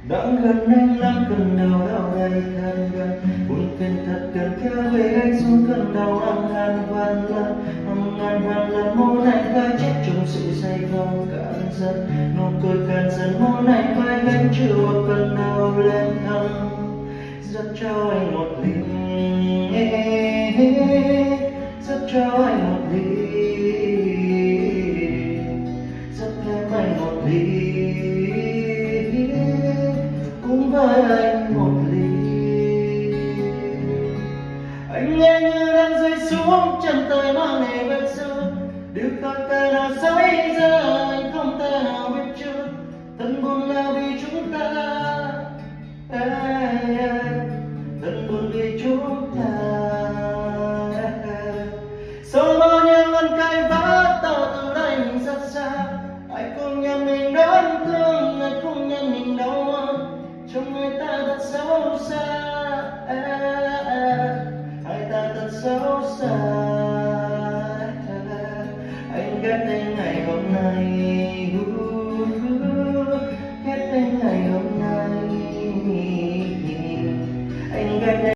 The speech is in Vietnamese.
Đã gần anh lắm cơn đau đau đây thân gần, buồn phiền thật cần kéo về anh xuống cơn đau hàng ngàn vạn lần môi này vai chết trong sự say không cạn dần, nụ cười cạn dần môi này vai gánh chịu cơn đau lên thăng, rất cho anh một ly, rất cho anh một ly, rất thêm anh một ly, uống với anh một ly. Anh nghe như đang rơi xuống chân tay mang ngày vết xưa, điều không thể nào xảy ra anh không thể nào biết trước, thật buồn là vì chúng ta, thật buồn vì chúng ta. Sau bao nhiêu lần cãi vã ta từ đây mình rất xa, hãy cùng nhau mình đớn thương, hãy cùng nhau mình đau hơn, trong người ta thật xấu xa, hai ta thật xấu xa. Anh ghét đến ngày hôm nay.